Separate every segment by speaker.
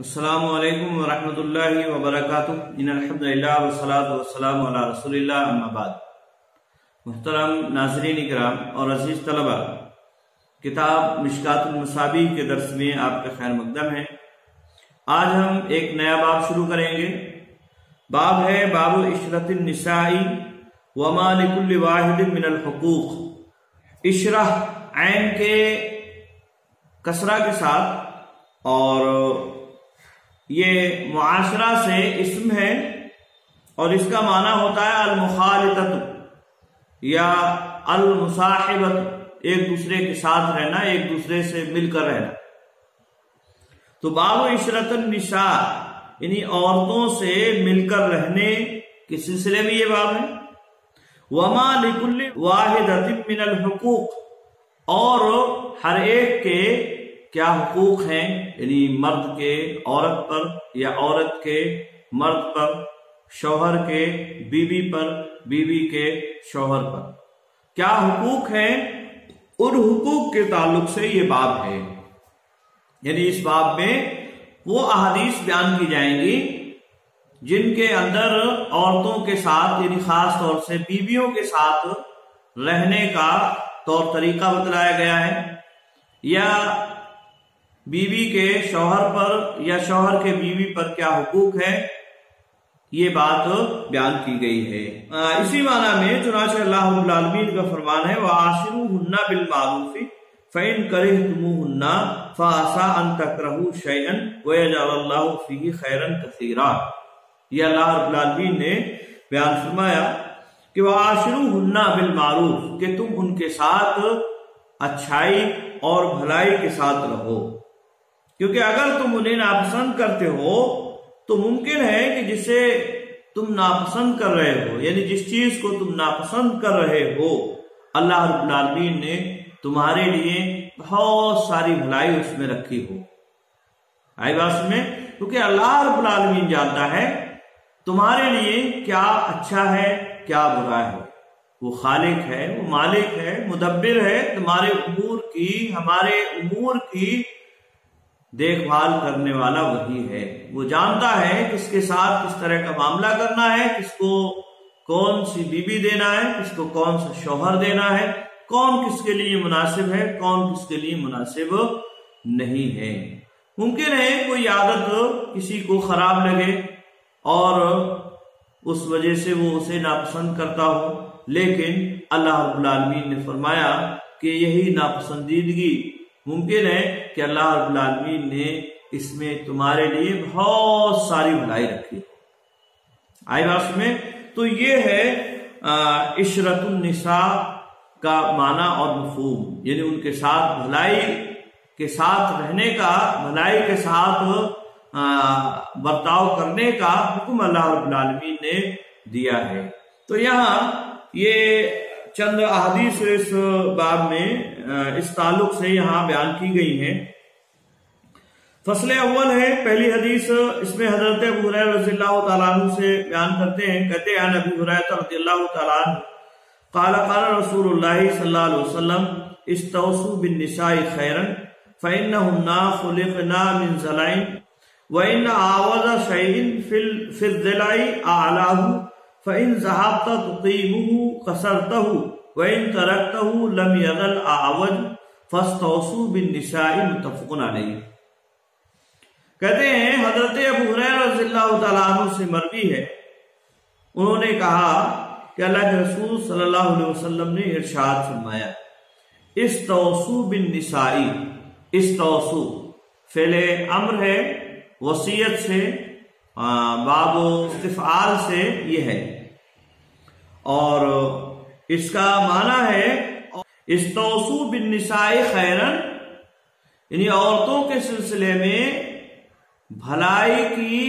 Speaker 1: السلام علیکم ورحمۃ اللہ وبرکاتہ۔ ان الحمدللہ والصلاۃ والسلام علی رسول اللہ، اما بعد۔ محترم ناظرین اکرام اور عزیز طلبہ، کتاب مشکات المصابیح کے درس میں آپ کا خیر مقدم ہے۔ آج ہم ایک نیا باب شروع کریں گے۔ باب ہے باب عشرۃ النساء وما لکل واحد من الحقوق۔ عشرہ عین کے کسرہ کے ساتھ، اور یہ معاشرہ سے اسم ہے اور اس کا معنی ہوتا ہے المخالطۃ یا المصاحبۃ، ایک دوسرے کے ساتھ رہنا، ایک دوسرے سے مل کر رہنا۔ تو باب عشرۃ النساء یعنی عورتوں سے مل کر رہنے کے سلسلے میں یہ باب ہے۔ وما لکل واحدۃ من الحقوق، اور ہر ایک کے کیا حقوق ہیں، یعنی مرد کے عورت پر یا عورت کے مرد پر، شوہر کے بیوی پر، بیوی کے شوہر پر کیا حقوق ہیں، ان حقوق کے تعلق سے یہ باب ہے۔ یعنی اس باب میں وہ احادیث بیان کی جائیں گی جن کے اندر عورتوں کے ساتھ، یعنی خاص طور سے بیویوں کے ساتھ رہنے کا طور طریقہ بتلایا گیا ہے، یا بیوی کے شوہر پر یا شوہر کے بیوی پر کیا حقوق ہے، یہ بات بیان کی گئی ہے۔ اسی معنی میں چنانچہ اللہ رب العالمین کا فرمان ہے وَعَاشِرُوهُنَّ بِالْمَعْرُوفِ فَإِن كَرِهْتُمُوهُنَّ فَعَسَىٰ أَن تَكْرَهُوا شَيْئًا وَيَجْعَلَ اللَّهُ فِيهِ خَيْرًا كَثِيرًا۔ یہ اللہ رب العالمین نے بیان فرمایا کہ وَعَاشِرُوهُنَّ بِالْمَعْرُوفِ، کہ تم ان کے ساتھ اچھائی اور بھلائی کے ساتھ رہو، کیونکہ اگر تم انہیں ناپسند کرتے ہو تو ممکن ہے کہ جسے تم ناپسند کر رہے ہو، یعنی جس چیز کو تم ناپسند کر رہے ہو، اللہ رب العالمین نے تمہارے لیے بہت ساری بھلائی اس میں رکھی ہو۔ آئی بات میں، کیونکہ اللہ رب العالمین جانتا ہے تمہارے لیے کیا اچھا ہے کیا برا ہے۔ وہ خالق ہے، وہ مالک ہے، مدبر ہے، تمہارے امور کی، ہمارے امور کی دیکھ بھال کرنے والا وہی ہے۔ وہ جانتا ہے کس کے ساتھ کس طرح کا معاملہ کرنا ہے، کس کو کون سی بیوی دینا ہے، کس کو کون سا شوہر دینا ہے، کون کس کے لیے مناسب ہے، کون کس کے لیے مناسب نہیں ہے۔ ممکن ہے کوئی عادت کسی کو خراب لگے اور اس وجہ سے وہ اسے ناپسند کرتا ہو، لیکن اللہ رب العالمین نے فرمایا کہ یہی ناپسندیدگی ممکن ہے کہ اللہ رب العالمین نے اس میں تمہارے لیے بہت ساری بھلائی رکھی۔ آئی بات میں، تو یہ ہے عشرۃ النساء کا معنی اور مفہوم، یعنی ان کے ساتھ بھلائی کے ساتھ رہنے کا، بھلائی کے ساتھ برتاؤ کرنے کا حکم اللہ رب العالمین نے دیا ہے۔ تو یہاں یہ چند احادیث اس باب میں اس تعلق سے یہاں بیان کی گئی ہیں۔ فصل اول ہے، پہلی حدیث، اس میں حضرت ابو ہریرہ رضی اللہ تعالیٰ عنہ سے بیان کرتے ہیں، کہتے ہیں ابی ہریرہ رضی اللہ تعالیٰ عنہ قال قال رسول اللہ صلی اللہ علیہ وسلم استوصوا بالنساء خیرا فإنهن خلقنا من ضلع وإن أعوج شيء في الضلع أعلاه فإن ذهبت تقيمه كسرته وإن تركته لم يزل أعوج فاستوصوا بالنساء، متفق علیہ۔ کہتے ہیں حضرت ابو ہریرہ رضی اللہ تعالیٰ عنہ سے مروی ہے، انہوں نے کہا کہ اللہ کے رسول صلی اللہ علیہ وسلم نے ارشاد فرمایا استوصوا بالنساء۔ استوصوا فعل امر ہے، وصیت سے، باب استفعال سے یہ ہے، اور اس کا معنی ہے استوصوا بالنساء خیرا، یعنی عورتوں کے سلسلے میں بھلائی کی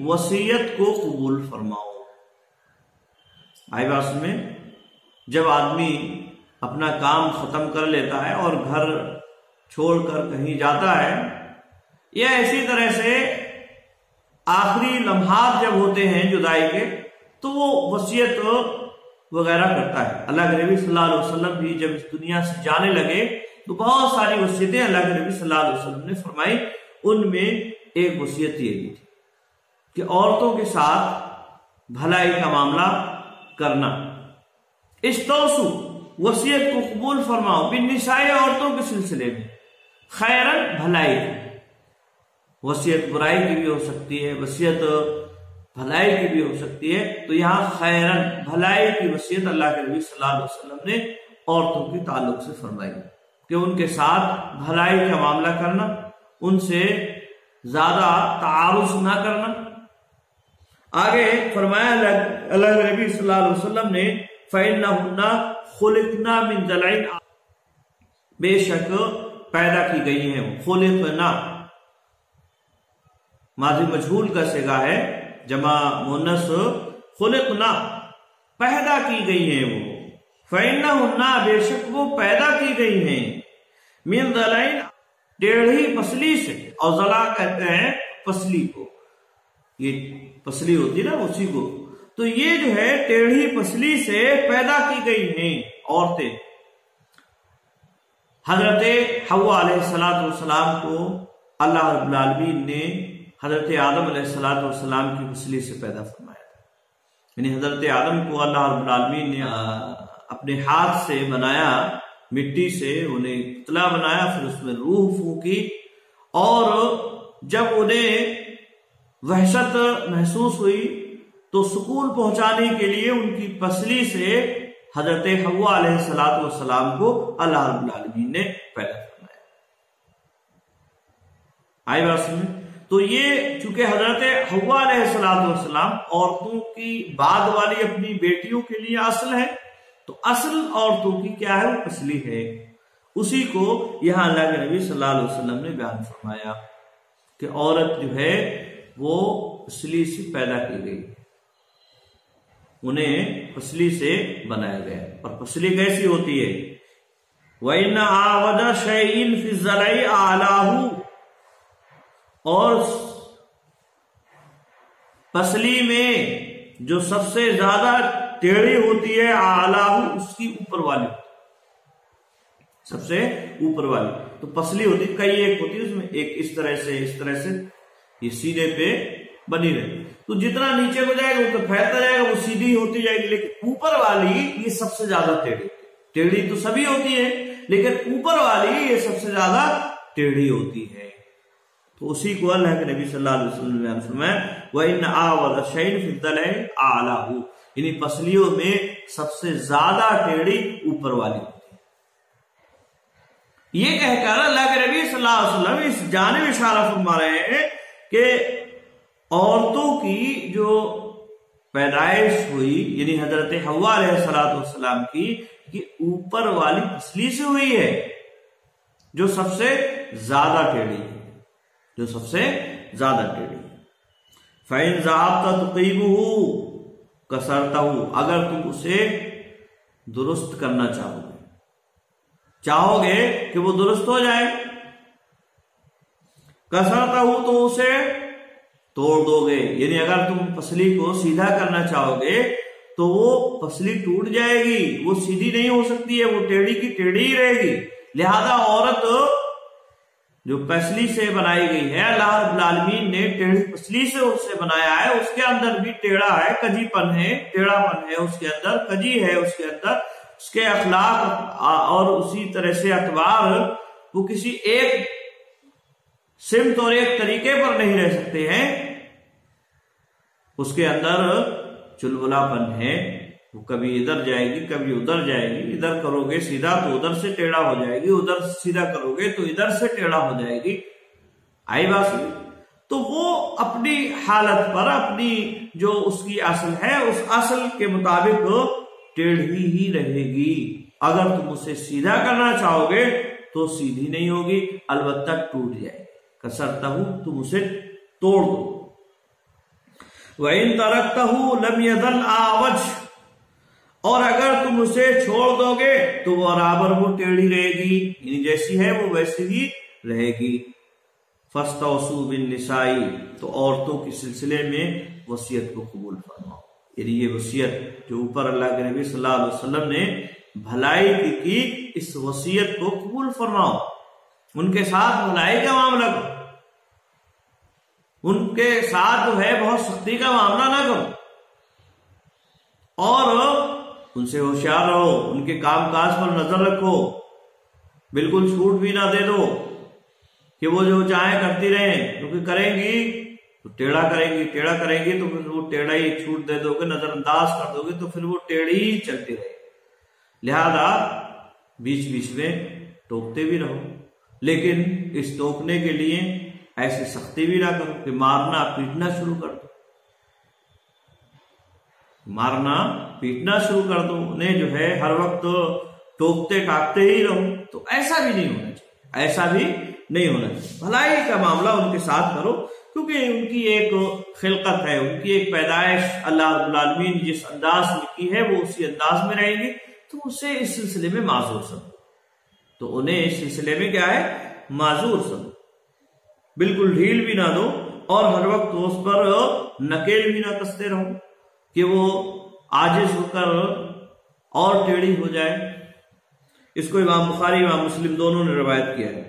Speaker 1: وصیت کو قبول فرماؤ۔ آئی بات میں، جب آدمی اپنا کام ختم کر لیتا ہے اور گھر چھوڑ کر کہیں جاتا ہے، یا اسی طرح سے آخری لمحات جب ہوتے ہیں جدائی کے، تو وہ وصیت وغیرہ کرتا ہے۔ اللہ کے نبی صلی اللہ علیہ وسلم بھی جب اس دنیا سے جانے لگے تو بہت ساری وصیتیں اللہ کے نبی صلی اللہ علیہ وسلم نے فرمائی، ان میں ایک وصیت یہ بھی تھی کہ عورتوں کے ساتھ بھلائی کا معاملہ کرنا. استوصوا، وصیت کو قبول فرماؤ، بالنساء، عورتوں کے سلسلے میں، خیرن، بھلائی. وصیت برائی کی بھی ہو سکتی ہے، وصیت بھلائی کی بھی ہو سکتی ہے، تو یہاں خیرن، بھلائی کی وصیت اللہ کے نبی صلی اللہ علیہ وسلم نے عورتوں کے تعلق سے فرمائی کہ ان کے ساتھ بھلائی کا معاملہ کرنا، ان سے زیادہ تعارض نہ کرنا. آگے فرمایا اللہ کے نبی صلی اللہ علیہ وسلم نے فَإِنَّهُنَّ خُلِقْنَا مِن ضَلْعٍ، بے شک پیدا کی گئی ہیں. خلقنا ماضی مجہول کا صیغہ ہے، جمع مؤنث خلقنا، پیدا کی گئی ہیں وہ. فَإِنَّهُنَّ، بے شک وہ پیدا کی گئی ہیں، من ضَلْعٍ، ٹیڑھی پسلی سے. اور ضلع کہتے ہیں پسلی کو، یہ پسلی ہوتی نا اسی کو. تو یہ جو ہے ٹیڑھی پسلی سے پیدا کی گئی ہیں عورتیں. حضرت حوا علیہ السلام کو اللہ رب العالمین نے حضرت آدم علیہ السلام کی پسلی سے پیدا فرمایا تھا. یعنی حضرت آدم کو اللہ رب العالمین نے اپنے ہاتھ سے بنایا، مٹی سے انہیں پتلا بنایا، پھر اس میں روح پھونکی، اور جب انہیں وحشت محسوس ہوئی تو سکون پہنچانے کے لیے ان کی پسلی سے حضرت حوا علیہ السلام کو اللہ رب العالمین نے پیدا فرمایا. آئی بات سمجھ؟ تو یہ چونکہ حضرت حوا علیہ السلام عورتوں کی بعد والی اپنی بیٹیوں کے لیے اصل ہے، تو اصل عورتوں کی کیا ہے؟ وہ پسلی ہے. اسی کو یہاں اللہ کے نبی صلی اللہ علیہ وسلم نے بیان فرمایا کہ عورت جو ہے وہ پسلی سے پیدا کی گئی، انہیں پسلی سے بنایا گیا. اور پسلی کیسی ہوتی ہے؟ وَإِنَّ أَعْوَجَ شَيْءٍ فِي الضَّلْعِ أَعْلَاهُ، اور پسلی میں جو سب سے زیادہ ٹیڑھی ہوتی ہے، أَعْلَاهُ، اس کی اوپر والی، سب سے اوپر والی. تو پسلی ہوتی کئی ایک ہوتی ہے، اس میں ایک اس طرح سے یہ سیدھے پہ بنی رہے. تو جتنا نیچے کو جائے گا وہ تو پھیلتا جائے گا، وہ سیدھی ہوتی جائے گی. لیکن اوپر والی یہ سب سے زیادہ ٹیڑھی تو سبھی ہوتی ہے، لیکن اوپر والی یہ سب سے زیادہ ٹیڑھی ہوتی ہے. تو اسی کو اللہ کے نبی صلی اللہ علیہ وسلم نے فرمایا وَإِنَّ أَعْوَجَ شَيْءٍ فِي الضَّلْعِ أَعْلَاهُ، یعنی پسلیوں میں سب سے زیادہ ٹیڑھی اوپر والی ہوتی ہے. یہ کہہ کر اللہ کے نبی صلی اللہ علیہ وسلم اس جانب اشارہ فرما رہے ہیں کہ عورتوں کی جو پیدائش ہوئی، یعنی حضرت حوا علیہ السلام کی، یہ اوپر والی پسلی سے ہوئی ہے جو سب سے زیادہ ٹیڑھی ہے، جو سب سے زیادہ ٹیڑھی ہے. فَإِنْ ذَهَبْتَ تُقِيمُهُ كَسَرْتَهُ، اگر تم اسے درست کرنا چاہو گے کہ وہ درست ہو جائے، کسرتہو، تو اسے توڑ دو گے. یعنی اگر تم پسلی کو سیدھا کرنا چاہو گے تو وہ پسلی ٹوٹ جائے گی، وہ سیدھی نہیں ہو سکتی ہے، وہ ٹیڑھی کی ٹیڑھی ہی رہے گی. لہذا عورت جو پسلی سے بنائی گئی ہے، اللہ رب العالمین نے ٹیڑھی پسلی سے اسے بنایا ہے. اس کے اندر بھی ٹیڑھا ہے، کجی پن ہے، ٹیڑھا پن ہے، اس کے اندر کجی ہے، اس کے اندر اس کے اخلاق اور اسی طرح سے اطوار وہ کسی ایک سمت اور ایک طریقے پر نہیں رہ سکتے ہیں. اس کے اندر چلبلا پن ہے، وہ کبھی ادھر جائے گی، کبھی ادھر جائے گی. ادھر کرو گے سیدھا تو ادھر سے ٹیڑھا ہو جائے گی، ادھر سیدھا کرو گے تو ادھر سے ٹیڑھا ہو جائے گی. آئی بات سمجھ؟ تو وہ اپنی حالت پر، اپنی جو اس کی اصل ہے، اس اصل کے مطابق ٹیڑھی ہی رہے گی. اگر تم اسے سیدھا کرنا چاہو گے تو سیدھی نہیں ہوگی، البتہ ٹوٹ جائے گی. کسرتہو، تم اسے توڑ دو. وَإِن تَرَكْتَهُ لَمْ يَزَلْ أَعْوَجَ، اور اگر تم اسے چھوڑ دو گے تو برابر وہ ٹیڑھی رہے گی، یعنی جیسی ہے وہ ویسی ہی رہے گی. فَاسْتَوْصُوا بِالنِّسَاءِ، تو عورتوں کے سلسلے میں وصیت کو قبول فرماؤ. یعنی یہ وصیت جو اوپر اللہ کے نبی صلی اللہ علیہ وسلم نے بھلائی کی، اس وصیت کو قبول فرماؤ، ان کے ساتھ بھلائی کا معاملہ کرو. ان کے ساتھ جو ہے بہت سختی کا معاملہ نہ کرو، اور ان سے ہوشیار رہو، ان کے کام کاج پر نظر رکھو، بالکل چھوٹ بھی نہ دے دو کہ وہ جو چاہیں کرتی رہیں، کیونکہ کریں گی تو ٹیڑھا کریں گی تو پھر وہ ٹیڑھا ہی چھوٹ دے دو گے، نظر انداز کر دو گے تو پھر وہ ٹیڑھی ہی چلتی رہے گی۔ لہذا بیچ بیچ میں ٹوکتے بھی رہو، لیکن اس ٹوکنے کے لیے ایسی سختی بھی نہ کرو کہ مارنا پیٹنا شروع کر دو، مارنا پیٹنا شروع کر دو، انہیں جو ہے ہر وقت ٹوکتے ٹاکتے ہی رہو، تو ایسا بھی نہیں ہونا چاہیے، ایسا بھی نہیں ہونا چاہیے۔ بھلائی کا معاملہ ان کے ساتھ کرو، کیونکہ ان کی ایک خلقت ہے، ان کی ایک پیدائش اللہ رب العالمین جس انداز میں کی ہے وہ اسی انداز میں رہیں گی، تو اسے اس سلسلے میں معذور سمجھو، تو انہیں اس سلسلے میں کیا ہے، معذور سمجھو، بالکل ڈھیل بھی نہ دو، اور ہر وقت اس پر نکیل بھی نہ کستے رہو کہ وہ عاجز ہو کر اور ٹیڑھی ہو جائے۔ اس کو امام بخاری امام مسلم دونوں نے روایت کیا ہے۔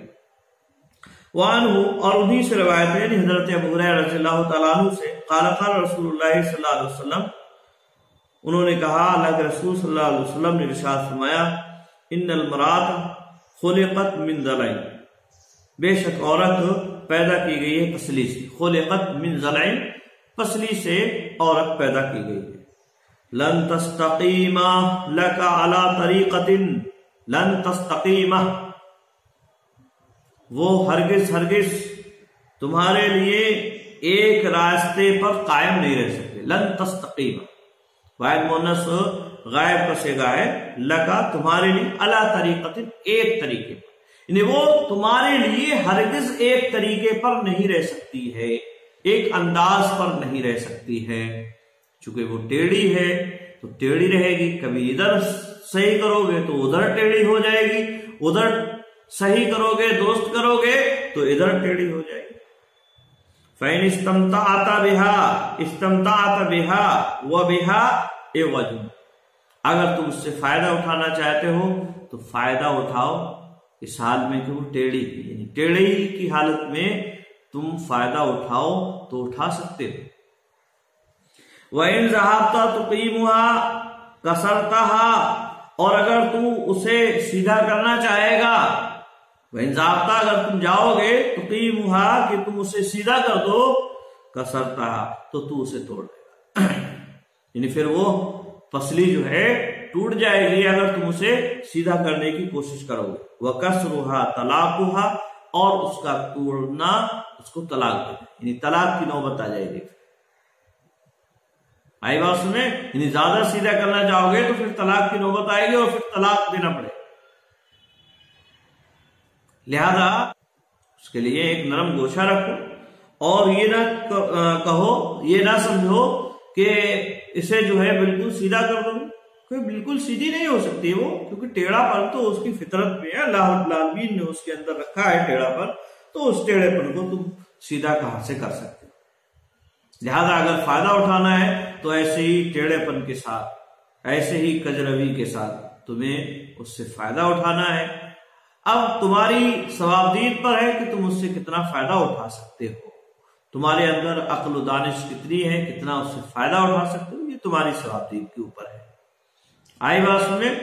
Speaker 1: وعنہ، اور انہی سے روایت ہے حضرت ابو ہریرہ رضی اللہ تعالیٰ عنہ سے، قال قال رسول اللہ صلی اللہ علیہ وسلم، انہوں نے کہا اللہ کے رسول صلی اللہ علیہ وسلم نے ارشاد فرمایا، ان المرأۃ خلقت من ضلع، بے شک عورت پیدا کی گئی ہے پسلی سے، خلقت من ضلع، پسلی سے عورت پیدا کی گئی ہے۔ لن تستقیم لک علی طریقۃ، لن تستقیم، وہ ہرگز تمہارے لیے ایک راستے پر قائم نہیں رہ سکتے۔ لن تستقیم واحد مؤنث غائب کا صیغہ ہے، لکا تمہارے لیے، علی طریقۃ ایک طریقے پر، یعنی وہ تمہارے لیے ہرگز ایک طریقے پر نہیں رہ سکتی ہے، ایک انداز پر نہیں رہ سکتی ہے، چونکہ وہ ٹیڑھی ہے تو ٹیڑھی رہے گی، کبھی ادھر صحیح کرو گے تو ادھر ٹیڑھی ہو جائے گی، ادھر صحیح کرو گے درست کرو گے تو ادھر ٹیڑھی ہو جائے گی۔ فَإِنِ اسْتَمْتَعْتَ بِهَا اسْتَمْتَعْتَ بِهَا وَبِهَا عِوَجٌ، اگر تم اس سے فائدہ اٹھانا چاہتے ہو تو فائدہ اٹھاؤ اس حال میں کہ وہ ٹیڑھی، یعنی ٹیڑھی کی حالت میں تم فائدہ اٹھاؤ تو اٹھا سکتے ہو۔ وَإِنْ ذَهَبْتَ تُقِيمُهَا كَسَرْتَهَا، اور اگر تو اسے سیدھا کرنا چاہے گا، وَإِنْ ذَهَبْتَ اگر تم جاؤ گے، تُقِيمُهَا کہ تم اسے سیدھا کر دو، كَسَرْتَهَا تو تو اسے توڑ دے گا، یعنی پھر وہ پسلی جو ہے ٹوٹ جائے گی اگر تم اسے سیدھا کرنے کی کوشش کرو گے۔ وَكَسْرُهَا طَلَاقُهَا، اور اس کا توڑنا اس کو طلاق دے، یعنی طلاق کی نوبت آ جائے گی۔ آئی بات سنیں، یعنی زیادہ سیدھا کرنا چاہو گے تو پھر طلاق کی نوبت آئے گی اور پھر طلاق دینا پڑے گا۔ لہذا اس کے لیے ایک نرم گوشہ رکھو، اور یہ نہ کہو، یہ نہ سمجھو کہ اسے جو ہے بالکل سیدھا کر دو، کوئی بالکل سیدھی نہیں ہو سکتی وہ، کیونکہ ٹیڑھا پن تو اس کی فطرت میں ہے، اللہ رب العالمین نے اس کے اندر رکھا ہے ٹیڑھا پن، تو اس ٹیڑھے پن کو تم سیدھا کہاں سے کر سکتے ہو۔ لہذا اگر فائدہ اٹھانا ہے تو ایسے ہی ٹیڑھے پن کے ساتھ، ایسے ہی کجروی کے ساتھ تمہیں اس سے فائدہ اٹھانا ہے۔ اب تمہاری ثوابدید پر ہے کہ تم اس سے کتنا فائدہ اٹھا سکتے ہو، تمہارے اندر عقل و دانش کتنی ہے، کتنا اس سے فائدہ اٹھا سکتے ہو، یہ تمہاری ثوابدید کے اوپر ہے۔ آئی بات سنیں،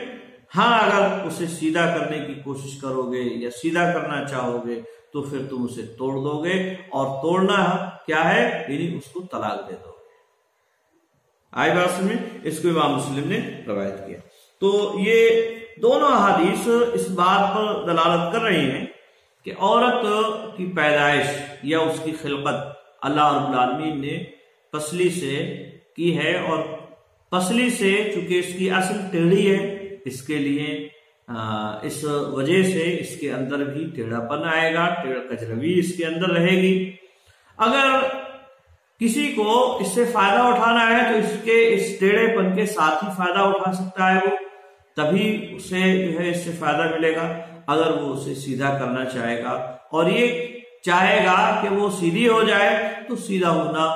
Speaker 1: ہاں اگر اسے سیدھا کرنے کی کوشش کرو گے یا سیدھا کرنا چاہو گے تو پھر تم اسے توڑ دو گے، اور توڑنا کیا ہے، یعنی اس کو طلاق دے دو گے۔ آئی بات سمجھ، اس کو امام مسلم نے روایت کیا۔ تو یہ دونوں احادیث اس بات پر دلالت کر رہی ہیں کہ عورت کی پیدائش یا اس کی خلقت اللہ رب العالمین نے پسلی سے کی ہے، اور پسلی سے چونکہ اس کی اصل ٹیڑھی ہے، اس کے لیے اس وجہ سے اس کے اندر بھی ٹیڑھا پن آئے گا، کجروی اس کے اندر رہے گی۔ اگر کسی کو اس سے فائدہ اٹھانا ہے تو اس ٹیڑھے پن کے ساتھ ہی فائدہ اٹھا سکتا ہے وہ، تبھی اسے جو ہے اس سے فائدہ ملے گا۔ اگر وہ اسے سیدھا کرنا چاہے گا اور یہ چاہے گا کہ وہ سیدھی ہو جائے تو سیدھا ہونا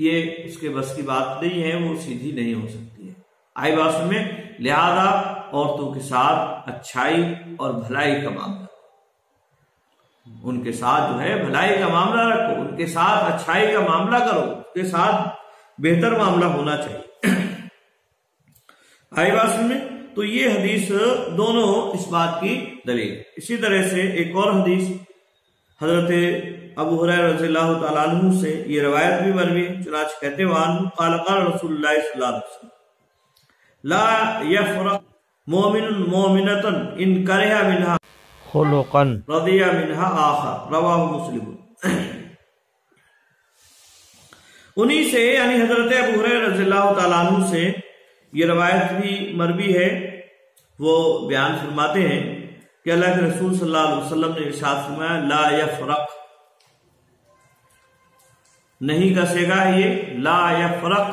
Speaker 1: یہ اس کے بس کی بات نہیں ہے، وہ سیدھی نہیں ہو سکتی ہے۔ آئی بات میں، لہذا عورتوں کے ساتھ اچھائی اور بھلائی کا معاملہ۔ ان کے ساتھ جو ہے بھلائی کا معاملہ رکھو، ان کے ساتھ اچھائی کا معاملہ کرو، ان کے ساتھ بہتر معاملہ ہونا چاہیے۔ آئی بات سمجھ؟ تو یہ حدیث دونوں اس بات کی دلیل۔ اسی طرح سے ایک اور حدیث حضرت ابو ہریرہ رضی اللہ تعالیٰ عنہ سے یہ روایت بھی مروی ہے، چنانچہ کہتے وان قال قال رسول اللہ صلی اللہ علیہ وسلم لا یفرق مومن مومنۃ ان کرہ منها خلقا رضی منها آخر، رواہ مسلم۔ انہی سے یعنی حضرت ابو ہریرہ رضی اللہ تعالیٰ عنہ سے یہ روایت بھی مروی ہے، وہ بیان فرماتے ہیں کہ اللہ کے رسول صلی اللہ علیہ وسلم نے ارشاد فرمایا لا یفرق، نہیں کا صیغہ ہے یہ، لا یفرق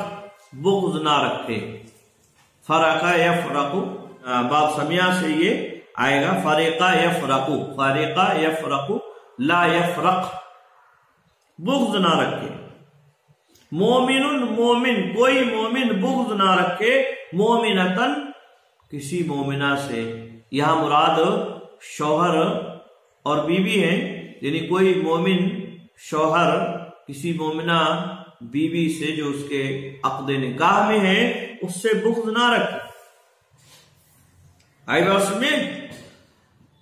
Speaker 1: بغض نہ رکھے، فرقہ یفرق باب سمیہ سے یہ آئے گا، فرقہ یفرق، فرقہ یفرق، لا یفرق بغض نہ رکھے، مومن مومن کوئی مومن بغض نہ رکھے، مومنتن کسی مومنہ سے، یہاں مراد شوہر اور بیوی ہیں، یعنی کوئی مومن شوہر کسی مومنہ بیوی سے جو اس کے عقد نکاح میں ہے اس سے بغض نہ رکھے۔ آئی بات میں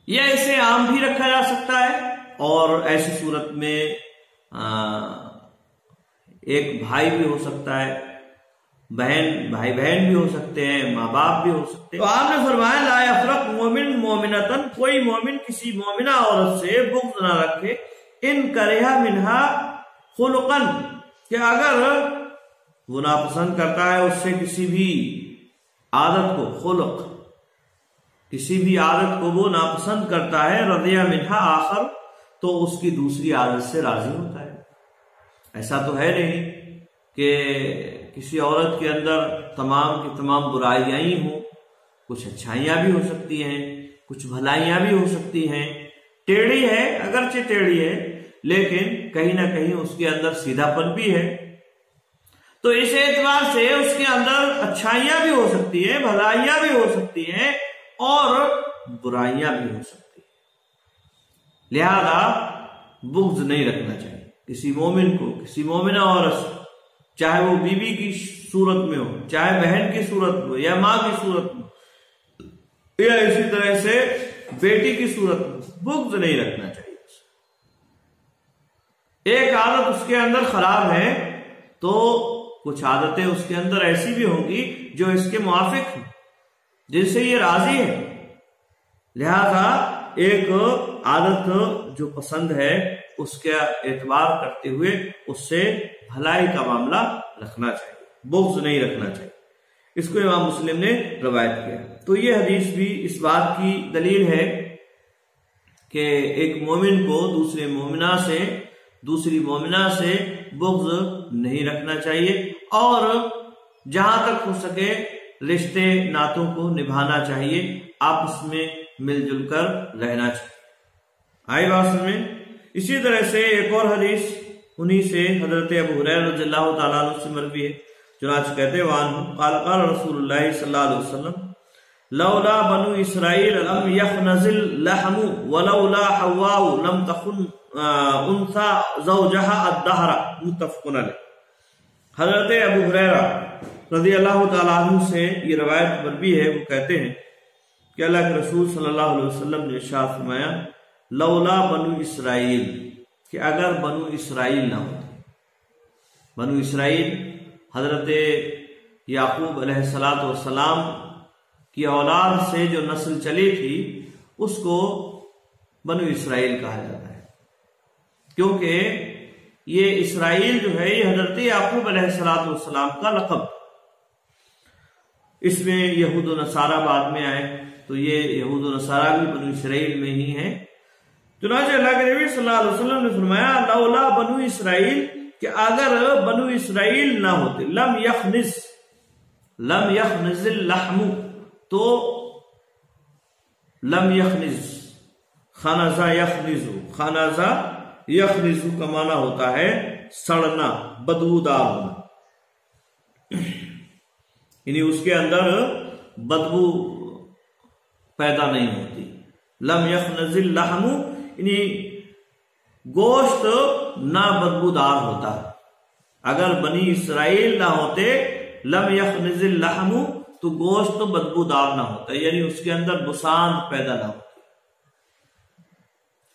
Speaker 1: یہ ایسے عام بھی رکھا جا سکتا ہے، اور ایسی صورت میں ایک بھائی بھی ہو سکتا ہے، بھائی بہن بھی ہو سکتے ہیں، ماں باپ بھی ہو سکتے ہیں۔ تو آپ نے فرمایا لا یفرق مومن مومنتن، کوئی مومن کسی مومنہ عورت سے بغض نہ رکھے، ان کرہ منہا خلقن، کہ اگر وہ ناپسند کرتا ہے اس سے کسی بھی عادت کو، خلق کسی بھی عادت کو وہ ناپسند کرتا ہے، رضی منہا آخر تو اس کی دوسری عادت سے راضی ہوتا ہے۔ ایسا تو ہے نہیں کہ کسی عورت کے اندر تمام کی تمام برائیاں ہی ہوں، کچھ اچھائیاں بھی ہو سکتی ہیں، کچھ بھلائیاں بھی ہو سکتی ہیں، ٹیڑھی ہے اگرچہ ٹیڑھی ہے لیکن کہیں نہ کہیں اس کے اندر سیدھا پن بھی ہے، تو اس اعتبار سے اس کے اندر اچھائیاں بھی ہو سکتی ہیں، بھلائیاں بھی ہو سکتی ہیں اور برائیاں بھی ہو سکتی ہیں، لہذا بغض نہیں رکھنا چاہیے کسی مومن کو، کسی مومنہ عورت سے، چاہے وہ بیوی کی صورت میں ہو، چاہے بہن کی صورت میں ہو، یا ماں کی صورت میں ہو، یا اسی طرح سے بیٹی کی صورت میں، بغض نہیں رکھنا چاہیے۔ ایک عادت اس کے اندر خراب ہے تو کچھ عادتیں اس کے اندر ایسی بھی ہوں گی جو اس کے موافق ہیں، جن سے یہ راضی ہے، لہذا ایک عادت جو پسند ہے اس کا اعتبار کرتے ہوئے اس سے بھلائی کا معاملہ رکھنا چاہیے، بغض نہیں رکھنا چاہیے۔ اس کو امام مسلم نے روایت کیا۔ تو یہ حدیث بھی اس بات کی دلیل ہے کہ ایک مومن کو دوسری مومنہ سے بغض نہیں رکھنا چاہیے، اور جہاں تک ہو سکے رشتے ناتوں کو نبھانا چاہیے، آپس میں مل جل کر رہنا چاہیے۔ آئی بات سمجھ؟ اسی طرح سے ایک اور حدیث انہی سے حضرت ابو ہریرہ رضی اللہ تعالیٰ عنہ سے مروی ہے، چنانچہ کہتے وعنہ قال قال رسول اللہ صلی اللہ علیہ وسلم لولا بنو اسرائیل لم یخنز اللحم ولولا حواء لم تخن انثى زوجها الدہر، متفق علیہ۔ حضرت ابو ہریرہ رضی اللہ تعالیٰ عنہ سے یہ روایت مروی ہے، وہ کہتے ہیں کہ اللہ کے رسول صلی اللہ علیہ وسلم نے ارشاد فرمایا لولا بنو اسرائیل، کہ اگر بنو اسرائیل نہ ہوتے، بنو اسرائیل حضرت یعقوب علیہ السلام کی اولاد سے جو نسل چلی تھی اس کو بنو اسرائیل کہا جاتا ہے، کیونکہ یہ اسرائیل جو ہے یہ حضرت یعقوب علیہ السلام کا لقب، اس میں یہود و نصارہ بعد میں آئے، تو یہ یہود و نصارہ بھی بنو اسرائیل میں ہی ہیں۔ چنانچہ اللہ کے نبی صلی اللہ علیہ وسلم نے فرمایا لولا بنو اسرائیل، کہ اگر بنو اسرائیل نہ ہوتے، لم یخنز اللحم، تو لم یخنز، خنزہ یخنز کا معنی ہوتا ہے سڑنا، بدبودار ہونا، یعنی اس کے اندر بدبو پیدا نہیں ہوتی۔ لم یخنز اللحم یعنی گوشت نہ بدبودار ہوتا. اگر بنی اسرائیل نہ ہوتے لم یخنز اللحم تو گوشت بدبودار نہ ہوتا، یعنی اس کے اندر بساند پیدا نہ ہوتی.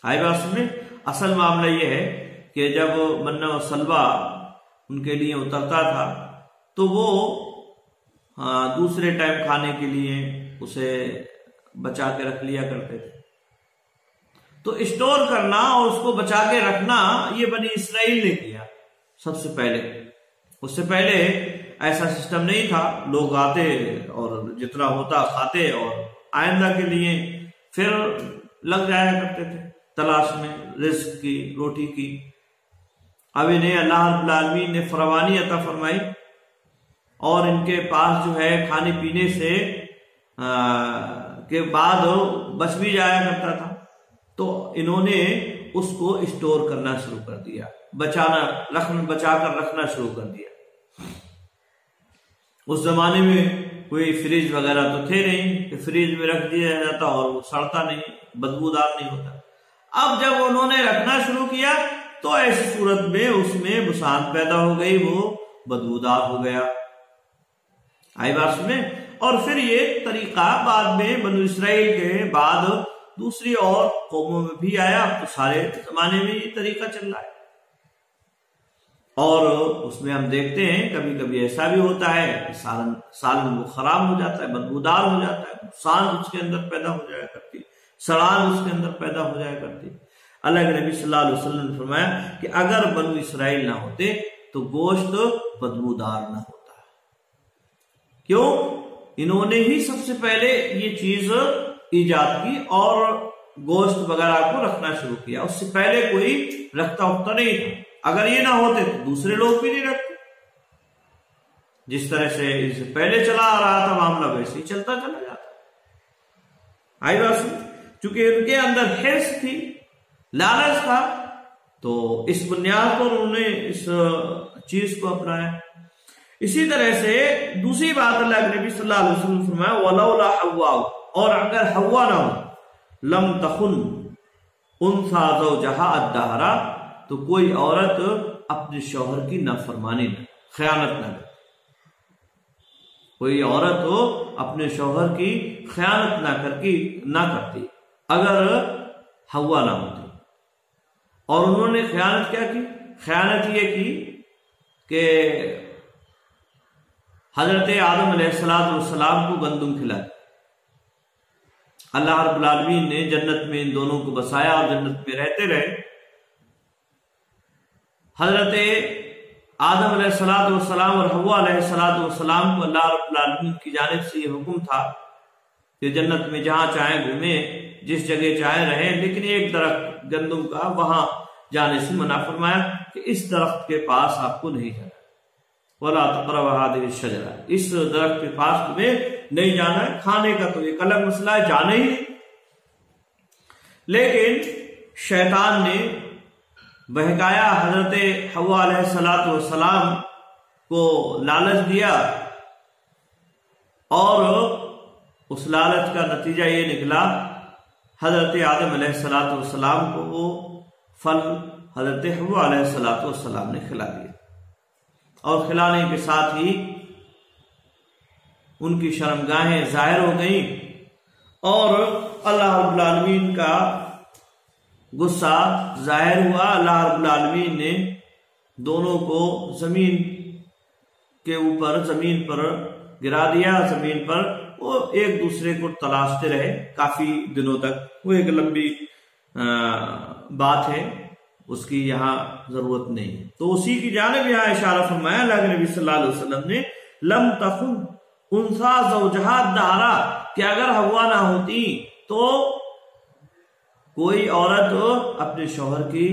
Speaker 1: آئی بات سمجھے؟ اصل معاملہ یہ ہے کہ جب منہ و سلوہ ان کے لیے اترتا تھا تو وہ دوسرے ٹائم کھانے کے لیے اسے بچا کے رکھ لیا کرتے تھے. تو اسٹور کرنا اور اس کو بچا کے رکھنا یہ بنی اسرائیل نے کیا سب سے پہلے. اس سے پہلے ایسا سسٹم نہیں تھا، لوگ آتے اور جتنا ہوتا کھاتے اور آئندہ کے لیے پھر لگ جایا کرتے تھے تلاش میں رزق کی، روٹی کی. اب انہیں اللہ رب العالمین نے فراوانی عطا فرمائی اور ان کے پاس جو ہے کھانے پینے سے کے بعد بچ بھی جایا کرتا تھا، تو انہوں نے اس کو اسٹور کرنا شروع کر دیا، بچا کر رکھنا شروع کر دیا. اس زمانے میں کوئی فریج وغیرہ تو تھے نہیں کہ فریج میں رکھ دیا جاتا اور وہ سڑتا نہیں، بدبودار نہیں ہوتا. اب جب انہوں نے رکھنا شروع کیا تو ایسی صورت میں اس میں بساند پیدا ہو گئی، وہ بدبودار ہو گیا. آئی بات سنیں؟ اور پھر یہ طریقہ بعد میں بنو اسرائیل کے بعد دوسری اور قوموں میں بھی آیا. اب تو سارے زمانے میں یہ طریقہ چل رہا ہے. اور اس میں ہم دیکھتے ہیں کبھی کبھی ایسا بھی ہوتا ہے کہ سالن وہ خراب ہو جاتا ہے، بدبودار ہو جاتا ہے، بساند اس کے اندر پیدا ہو جایا کرتی، سڑان اس کے اندر پیدا ہو جایا کرتی. اللہ کے نبی صلی اللہ علیہ وسلم نے فرمایا کہ اگر بنو اسرائیل نہ ہوتے تو گوشت بدبودار نہ ہوتا. کیوں؟ انہوں نے ہی سب سے پہلے یہ چیز ایجاد کی اور گوشت وغیرہ کو رکھنا شروع کیا. اس سے پہلے کوئی رکھتا ہوتا نہیں تھا. اگر یہ نہ ہوتے تو دوسرے لوگ بھی نہیں رکھتے. جس طرح سے اس سے پہلے چلا آ رہا تھا معاملہ ویسے ہی چلتا چلا جاتا. آئی بات، چونکہ ان کے اندر حرص تھی، لالچ تھا، تو اس بنیاد پر انہوں نے اس چیز کو اپنایا. اسی طرح سے دوسری بات اللہ کے نبی صلی اللہ علیہ وسلم نے فرمایا وَلَوْلَا حَوَّا، اور اگر حوا نہ ہو لم تخن انثى زوجها الدہر، تو کوئی عورت اپنے شوہر کی نافرمانی نہ، خیانت نہ کرے. کوئی عورت ہو اپنے شوہر کی خیانت نہ کرتی اگر حوا نہ ہوتی. اور انہوں نے خیانت کیا کی؟ خیانت یہ کی کہ حضرت آدم علیہ السلام کو گندم کھلایا. اللہ رب العالمین نے جنت میں ان دونوں کو بسایا اور جنت میں رہتے رہے. حضرت آدم علیہ السلام اور حوا علیہ السلام کو اللہ رب العالمین کی جانب سے یہ حکم تھا کہ جنت میں جہاں چاہیں گھومیں، جس جگہ چاہیں رہیں، لیکن ایک درخت گندم کا وہاں جانے سے منع فرمایا کہ اس درخت کے پاس آپ کو نہیں جانا. وَلَا تَقْرَبُوا هَٰذِهِ الشَّجَرَةَ، اس درخت کے پاس تمہیں نہیں جانا ہے. کھانے کا تو ایک الگ مسئلہ ہے، جانے ہی نہیں. لیکن شیطان نے بہکایا، حضرت حوا علیہ السلام کو لالچ دیا اور اس لالچ کا نتیجہ یہ نکلا حضرت آدم علیہ السلام کو وہ پھل حضرت حوا علیہ السلام نے کھلا دیا. اور کھلانے کے ساتھ ہی ان کی شرمگاہیں ظاہر ہو گئیں اور اللہ رب العالمین کا غصہ ظاہر ہوا. اللہ رب العالمین نے دونوں کو زمین کے اوپر، زمین پر گرا دیا. زمین پر وہ ایک دوسرے کو تلاشتے رہے کافی دنوں تک. وہ ایک لمبی بات ہے، اس کی یہاں ضرورت نہیں. تو اسی کی جانب یہاں اشارہ فرمایا اللہ کے نبی صلی اللہ علیہ وسلم نے لم تخن انثى زوجها الدہر، کہ اگر حوا نہ ہوتی تو کوئی عورت اپنے شوہر کی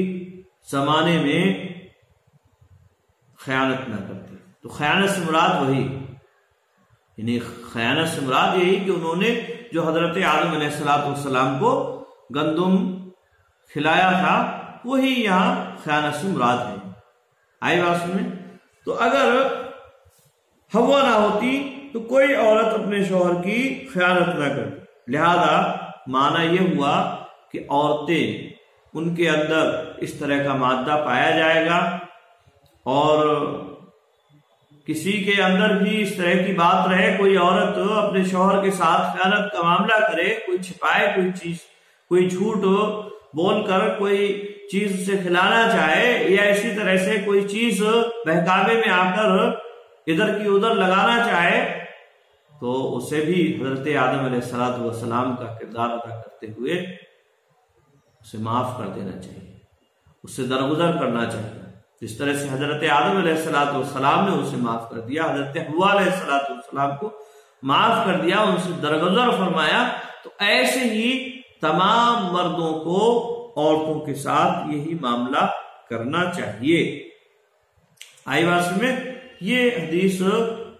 Speaker 1: زمانے میں خیانت نہ کرتی. تو خیانت سے مراد وہی، یعنی خیانت سے مراد یہی کہ انہوں نے جو حضرت آدم علیہ السلام کو گندم کھلایا تھا وہی یہاں خیانت سے مراد ہے. آئی بات سمجھ؟ تو اگر حوا نہ ہوتی تو کوئی عورت اپنے شوہر کی خیانت نہ کرتی. لہذا معنی یہ ہوا کہ عورتیں ان کے اندر اس طرح کا مادہ پایا جائے گا، اور کسی کے اندر بھی اس طرح کی بات رہے، کوئی عورت اپنے شوہر کے ساتھ خیانت کا معاملہ کرے، کوئی چھپائے کوئی چیز، کوئی جھوٹ بول کر کوئی چیز سے کھلانا چاہے، یا اسی طرح سے کوئی چیز بہکاوے میں آ کر ادھر کی ادھر لگانا چاہے، تو اسے بھی حضرت آدم علیہ السلام کا کردار ادا کرتے ہوئے اسے معاف کر دینا چاہیے، اس سے درگزر کرنا چاہیے، جس طرح سے حضرت آدم علیہ السلام نے اسے معاف کر دیا، حضرت حوا علیہ السلام کو معاف کر دیا، ان سے درگزر فرمایا۔ تو ایسے ہی تمام مردوں کو عورتوں کے ساتھ یہی معاملہ کرنا چاہیے۔ آئی بات میں یہ حدیث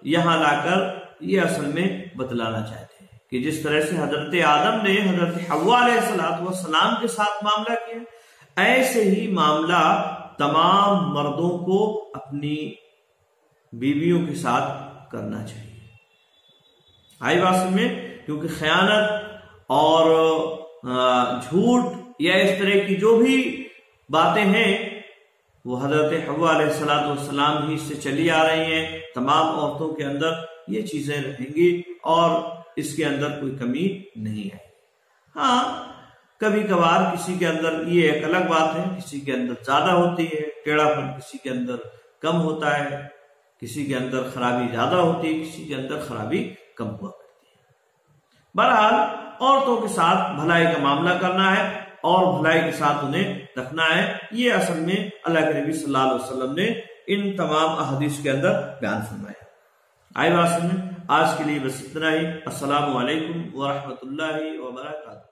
Speaker 1: یہاں لا کر یہ اصل میں بتلانا چاہتے ہیں کہ جس طرح سے حضرت آدم نے حضرت حوا علیہ السلام کے ساتھ معاملہ کیا، ایسے ہی معاملہ تمام مردوں کو اپنی بیویوں کے ساتھ کرنا چاہیے۔ آئی بات میں، کیونکہ خیانت اور جھوٹ یا اس طرح کی جو بھی باتیں ہیں وہ حضرت حوا علیہ السلام ہی سے چلی آ رہی ہیں، تمام عورتوں کے اندر یہ چیزیں رہیں گی اور اس کے اندر کوئی کمی نہیں ہے۔ ہاں کبھی کبھار کسی کے اندر یہ ایک الگ بات ہے، کسی کے اندر زیادہ ہوتی ہے ٹیڑھا پن، کسی کے اندر کم ہوتا ہے، کسی کے اندر خرابی زیادہ ہوتی ہے، کسی کے اندر خرابی کم ہوا کرتی ہے۔ بہرحال عورتوں کے ساتھ بھلائی کا معاملہ کرنا ہے اور بھلائی کے ساتھ انہیں رکھنا ہے، یہ اصل میں اللہ کے نبی صلی اللہ علیہ وسلم نے ان تمام احادیث کے اندر بیان فرمایا۔ آئے بات میں آج کے لیے بس اتنا ہی۔ السلام علیکم ورحمۃ اللہ وبرکاتہ۔